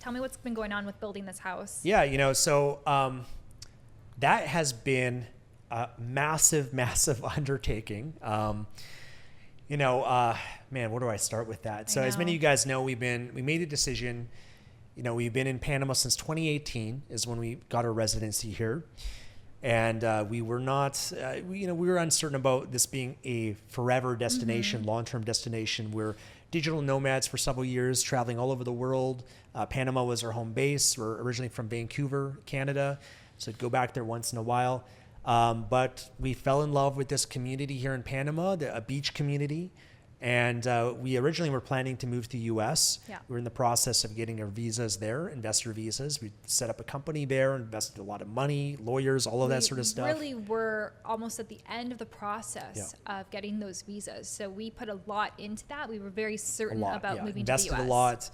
Tell me what's been going on with building this house. Yeah, so that has been a massive, massive undertaking. Man, where do I start with that? So as many of you guys know, we made a decision. We've been in Panama since 2018 is when we got our residency here. And we were not, we were uncertain about this being a forever destination, long-term destination. We're digital nomads for several years, traveling all over the world. Panama was our home base. We're originally from Vancouver, Canada, so I'd go back there once in a while. But we fell in love with this community here in Panama, a beach community. And we originally were planning to move to the U.S. Yeah. We're in the process of getting our visas there, investor visas. We set up a company there, invested a lot of money, lawyers, all of that sort of stuff. We really were almost at the end of the process of getting those visas. So we put a lot into that. We were very certain about moving invested to the U.S. a lot.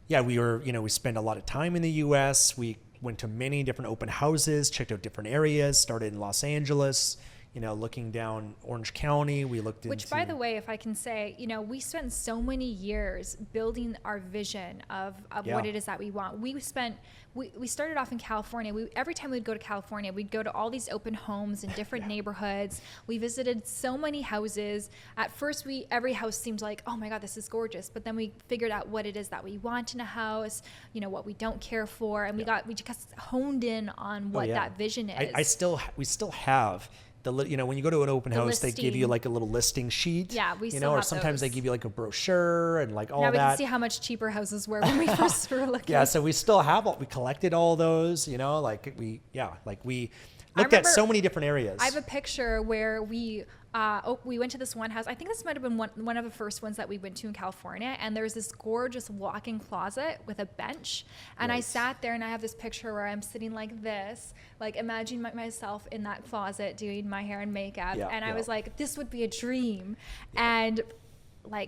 Yeah, we spent a lot of time in the U.S. We went to many different open houses, checked out different areas, started in Los Angeles, looking down Orange County. We looked into... Which, by the way, if I can say, we spent so many years building our vision of what it is that we want. We started off in California. Every time we'd go to California, we'd go to all these open homes in different neighborhoods. We visited so many houses. At first, every house seemed like, oh my God, this is gorgeous. But then we figured out what it is that we want in a house, what we don't care for. And we just honed in on what that vision is. We still have... when you go to an open house, they give you like a little listing sheet. Yeah, we still have or sometimes those. they give you like a brochure and like all that. Now we can see how much cheaper houses were when we first were looking. Yeah, so we still have we collected all those, we looked at so many different areas. I have a picture where we went to this one house. I think this might have been one of the first ones that we went to in California. And there's this gorgeous walk-in closet with a bench. And I sat there and I have this picture where I'm sitting like this, like imagining myself in that closet doing my hair and makeup. And I was like, this would be a dream. And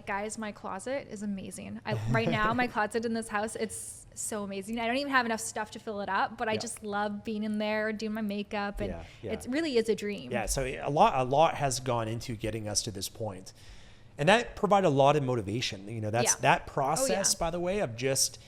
guys, my closet is amazing. Right now, my closet in this house, it's so amazing. I don't even have enough stuff to fill it up, but I just love being in there, doing my makeup, and it really is a dream. Yeah, so a lot has gone into getting us to this point. And that provided a lot of motivation. That process, by the way, of just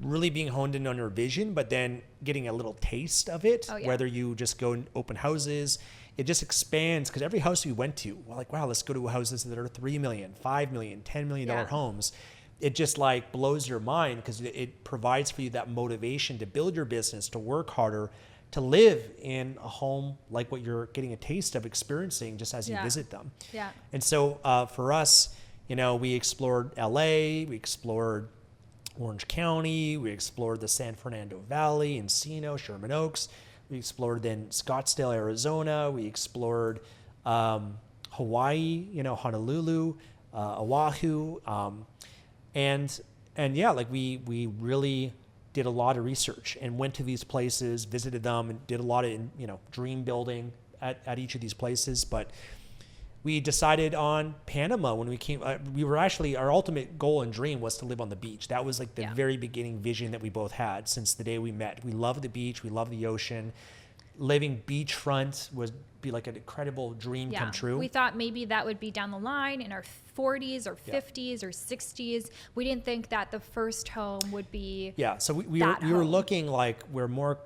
really being honed in on your vision, but then getting a little taste of it, whether you just go in open houses, it just expands, because every house we went to, we're like, wow, let's go to houses that are $3 million, $5 million, $10 million homes. It just blows your mind, because it provides for you that motivation to build your business, to work harder, to live in a home like what you're getting a taste of experiencing just as you visit them. Yeah. And so for us, we explored LA, we explored Orange County, we explored the San Fernando Valley, Encino, Sherman Oaks. We explored then Scottsdale, Arizona. We explored Hawaii, Honolulu, Oahu. We really did a lot of research and went to these places, visited them, and did a lot of, dream building at each of these places. But we decided on Panama when we came. We were actually, our ultimate goal and dream was to live on the beach. That was the very beginning vision that we both had since the day we met. We love the beach. We love the ocean. Living beachfront would be like an incredible dream come true. We thought maybe that would be down the line in our 40s or 50s or 60s. We didn't think that the first home would be so we were looking we're more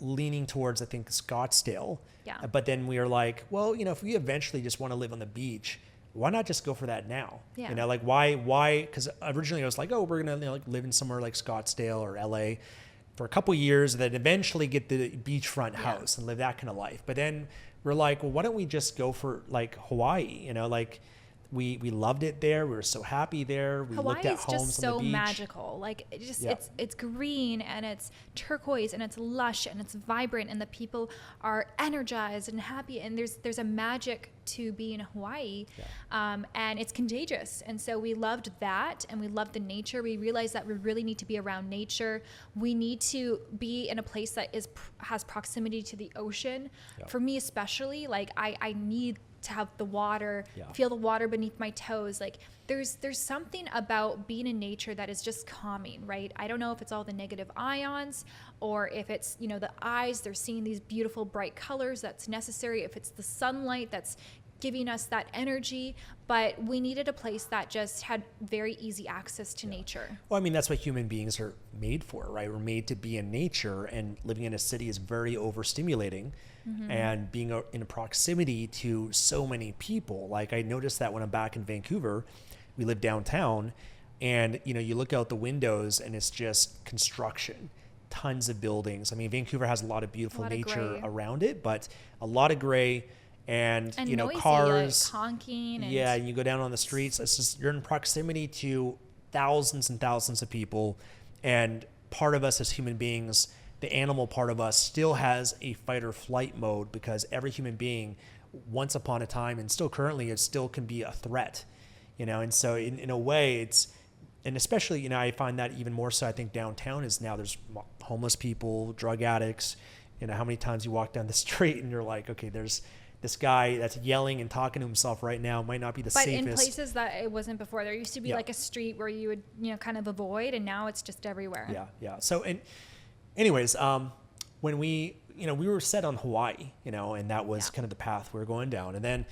leaning towards, I think, Scottsdale. Yeah. But then we were like, well, if we eventually just want to live on the beach, why not just go for that now? Yeah. Why? Because originally I was like, oh, we're going to live in somewhere like Scottsdale or LA for a couple of years, and then eventually get the beachfront house and live that kind of life. But then we're like, well, why don't we just go for Hawaii? We loved it there. We were so happy there. We looked at homes on the beach. Hawaii is just so magical. It's green and it's turquoise and it's lush and it's vibrant and the people are energized and happy, and there's a magic to being in Hawaii, and it's contagious. And so we loved that, and we loved the nature. We realized that we really need to be around nature. We need to be in a place that has proximity to the ocean. For me especially, I need to have the water, feel the water beneath my toes. There's something about being in nature that is just calming, right? I don't know if it's all the negative ions or if it's, the eyes, they're seeing these beautiful bright colors that's necessary. If it's the sunlight that's giving us that energy, but we needed a place that just had very easy access to nature. Well, I mean, that's what human beings are made for, right? We're made to be in nature, and living in a city is very overstimulating. And being in proximity to so many people. Like, I noticed that when I'm back in Vancouver, we live downtown, and you look out the windows and it's just construction, tons of buildings. I mean, Vancouver has a lot of beautiful nature around it, but a lot of gray. And noisy, cars, like honking. And and you go down on the streets. It's just, you're in proximity to thousands and thousands of people, and part of us as human beings, the animal part of us, still has a fight or flight mode, because every human being, once upon a time and still currently, it still can be a threat, And so in a way, and especially I find that even more so. I think downtown is now there's homeless people, drug addicts. How many times you walk down the street and you're like, okay, there's this guy that's yelling and talking to himself right now, might not be the safest. But in places that it wasn't before, there used to be like a street where you would, kind of avoid, and now it's just everywhere. Yeah. So, anyways, when we were set on Hawaii, and that was kind of the path we were going down. And then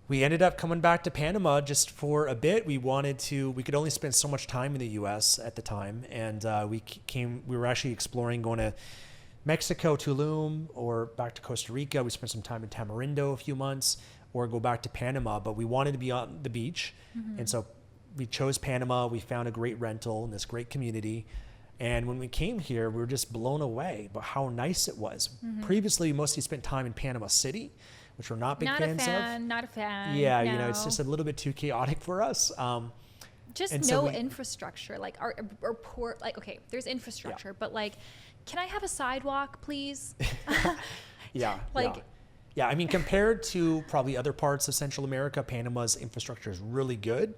we ended up coming back to Panama just for a bit. We could only spend so much time in the U.S. at the time. And we were actually exploring going to Mexico, Tulum, or back to Costa Rica. We spent some time in Tamarindo a few months, or go back to Panama, but we wanted to be on the beach. And so we chose Panama. We found a great rental in this great community. And when we came here, we were just blown away by how nice it was. Previously, we mostly spent time in Panama City, which we're not big fans of. Not a fan. Yeah, no. It's just a little bit too chaotic for us. Just no infrastructure, like our port. Like, okay, there's infrastructure, but like, can I have a sidewalk, please? Yeah. I mean, compared to probably other parts of Central America, Panama's infrastructure is really good.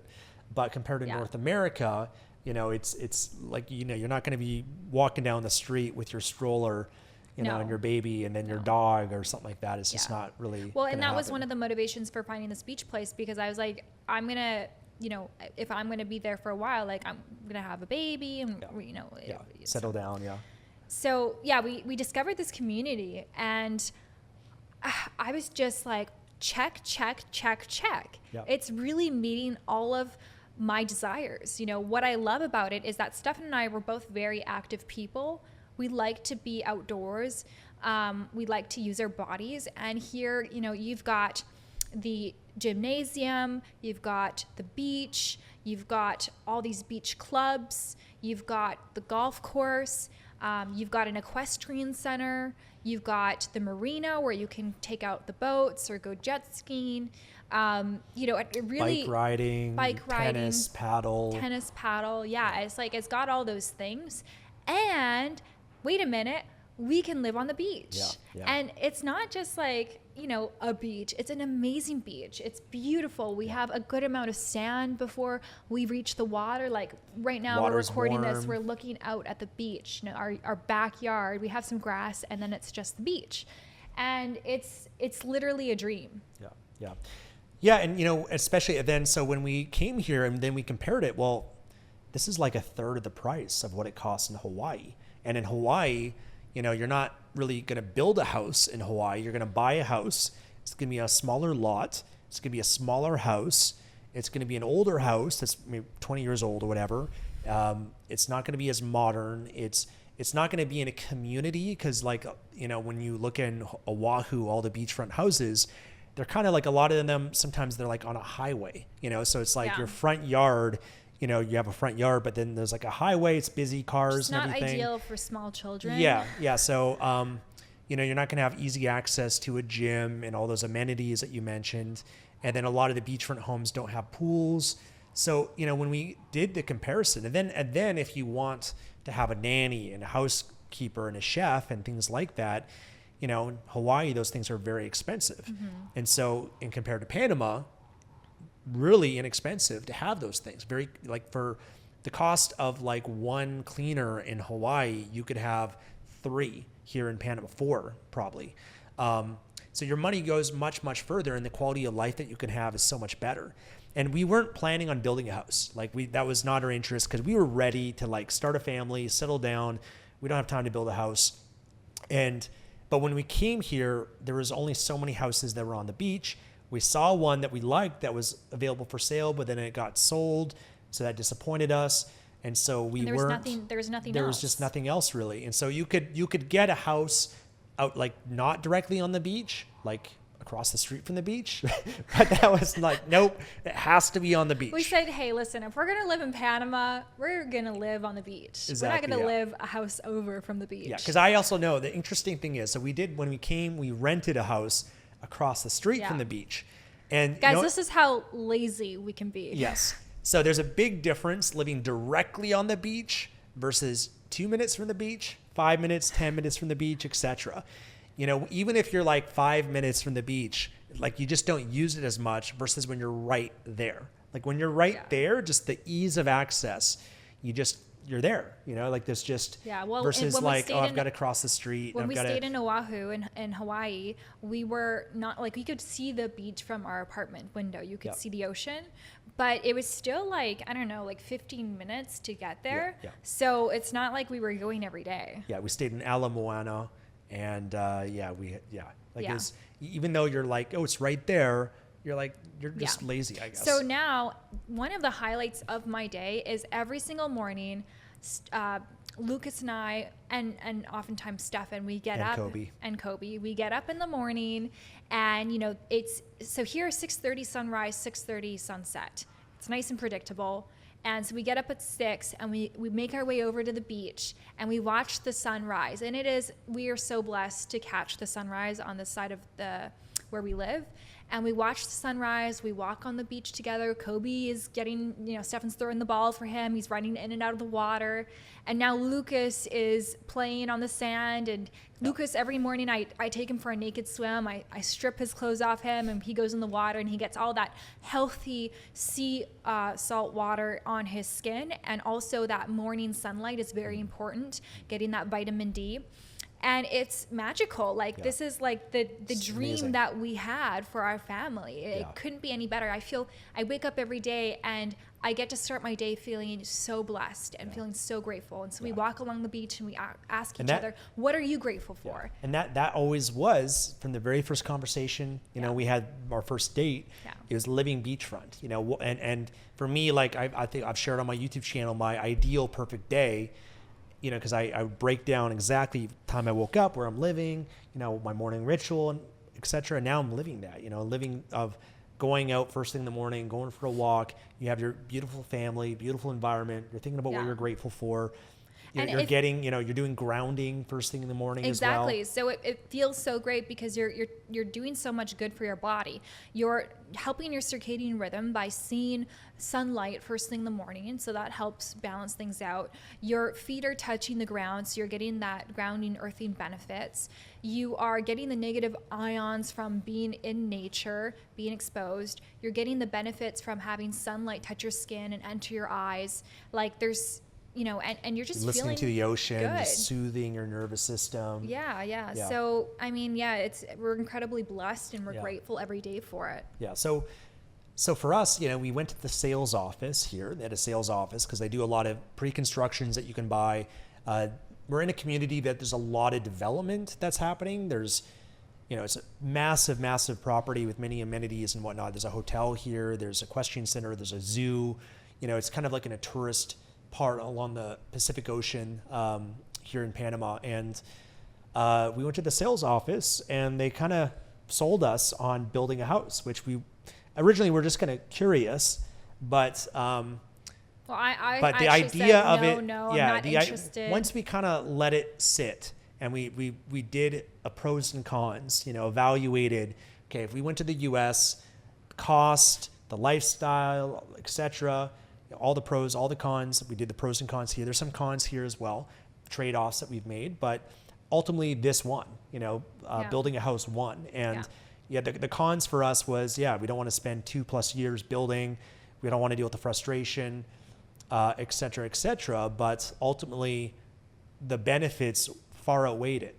But compared to North America, it's like, you're not going to be walking down the street with your stroller, and your baby, and then your dog or something like that. It's just not really. Well, and that was one of the motivations for finding this beach place, because I was like, I'm going to, if I'm going to be there for a while, like, I'm going to have a baby and, settle down. Yeah. So we discovered this community, and I was just like, check. Yep. It's really meeting all of my desires. What I love about it is that Stefan and I were both very active people. We like to be outdoors. We like to use our bodies. And here, you've got the gymnasium, you've got the beach, you've got all these beach clubs, you've got the golf course. You've got an equestrian center. You've got the marina where you can take out the boats or go jet skiing. It really bike riding, tennis paddle. Yeah, it's like it's got all those things. And wait a minute, we can live on the beach. Yeah. And it's not just like, a beach. It's an amazing beach. It's beautiful. We have a good amount of sand before we reach the water. Like right now, Water's we're recording warm. this, we're looking out at the beach, our backyard. We have some grass, and then it's just the beach. And it's literally a dream. Yeah, and especially then, so when we came here and then we compared it, well, this is like a third of the price of what it costs in Hawaii. And in Hawaii, you're not really going to build a house in Hawaii. You're going to buy a house. It's going to be a smaller lot. It's going to be a smaller house. It's going to be an older house that's maybe 20 years old or whatever. It's not going to be as modern. It's not going to be in a community, because when you look in Oahu, all the beachfront houses, they're kind of like, a lot of them, sometimes they're like on a highway, so it's like your front yard, you have a front yard, but then there's like a highway, it's busy, cars and everything. It's not ideal for small children. Yeah. So, you're not going to have easy access to a gym and all those amenities that you mentioned. And then a lot of the beachfront homes don't have pools. So, when we did the comparison, and then if you want to have a nanny and a housekeeper and a chef and things like that, in Hawaii, those things are very expensive. And so, in compared to Panama, really inexpensive to have those things. Very, like, for the cost of like one cleaner in Hawaii, you could have 3 here in Panama, 4 probably. So your money goes much, much further, and the quality of life that you can have is so much better. And we weren't planning on building a house. That was not our interest, because we were ready to like start a family, settle down. We don't have time to build a house. But when we came here, there was only so many houses that were on the beach. We saw one that we liked that was available for sale, but then it got sold. So that disappointed us. And so there was just nothing else really. And so you could get a house out like not directly on the beach, like across the street from the beach. But that was like, nope, it has to be on the beach. We said, hey, listen, if we're going to live in Panama, we're going to live on the beach. Exactly, we're not going to live a house over from the beach. Yeah, because I also know the interesting thing is, so when we came, we rented a house across the street from the beach. And guys, this is how lazy we can be. Yes. So there's a big difference living directly on the beach versus 2 minutes from the beach, 5 minutes, 10 minutes from the beach, etc. Even if you're like 5 minutes from the beach, like you just don't use it as much versus when you're right there. Like when you're right there, just the ease of access, you're there, like there's just versus like, I've got to cross the street. When we stayed in Oahu in Hawaii, we were not like, we could see the beach from our apartment window. You could see the ocean, but it was still like, I don't know, like 15 minutes to get there. So it's not like we were going every day. Yeah. We stayed in Ala Moana and it's, even though you're like, oh, it's right there, you're just lazy, I guess. So now one of the highlights of my day is every single morning, Lucas and I, and oftentimes Stefan, we get up, and Kobe, we get up in the morning, and so here 6:30 sunrise, 6:30 sunset. It's nice and predictable. And so we get up at 6 and we make our way over to the beach and we watch the sunrise. And we are so blessed to catch the sunrise on the side of where we live. And we watch the sunrise. We walk on the beach together. Kobe is getting, Stefan's throwing the ball for him. He's running in and out of the water. And now Lucas is playing on the sand. And Lucas, every morning I take him for a naked swim. I strip his clothes off him and he goes in the water and he gets all that healthy sea salt water on his skin. And also that morning sunlight is very important, getting that vitamin D. And it's magical. This is like the dream amazing. That we had for our family. It couldn't be any better. I wake up every day and I get to start my day feeling so blessed and feeling so grateful. And so we walk along the beach and we ask each other, what are you grateful for? And that always was from the very first conversation, we had our first date, it was living beachfront, and for me, like I think I've shared on my YouTube channel, my ideal perfect day, because I break down exactly the time I woke up, where I'm living, my morning ritual, and et cetera. And now I'm living that, living of going out first thing in the morning, going for a walk. You have your beautiful family, beautiful environment. You're thinking about what you're grateful for. You're doing grounding first thing in the morning as well. Exactly. So it feels so great because you're doing so much good for your body. You're helping your circadian rhythm by seeing sunlight first thing in the morning, and so that helps balance things out. Your feet are touching the ground, so you're getting that grounding, earthing benefits. You are getting the negative ions from being in nature, being exposed. You're getting the benefits from having sunlight touch your skin and enter your eyes. Like there's and you're just listening to the ocean, good. Just soothing your nervous system. Yeah. So, we're incredibly blessed and we're grateful every day for it. Yeah. So for us, we went to the sales office here. They had a sales office because they do a lot of pre-constructions that you can buy. We're in a community that there's a lot of development that's happening. There's, it's a massive, massive property with many amenities and whatnot. There's a hotel here. There's a equestrian center. There's a zoo. It's kind of like in a tourist part along the Pacific Ocean here in Panama. And we went to the sales office and they kind of sold us on building a house, which we originally were just kind of curious, but but the idea of it, I'm not interested. Once we kind of let it sit and we did a pros and cons, evaluated, okay, if we went to the US, cost, the lifestyle, etc., all the pros, all the cons. We did the pros and cons here. There's some cons here as well, trade-offs that we've made, but ultimately this won, building a house won. And the cons for us was, we don't want to spend 2+ years building. We don't want to deal with the frustration, et cetera, et cetera. But ultimately the benefits far outweighed it.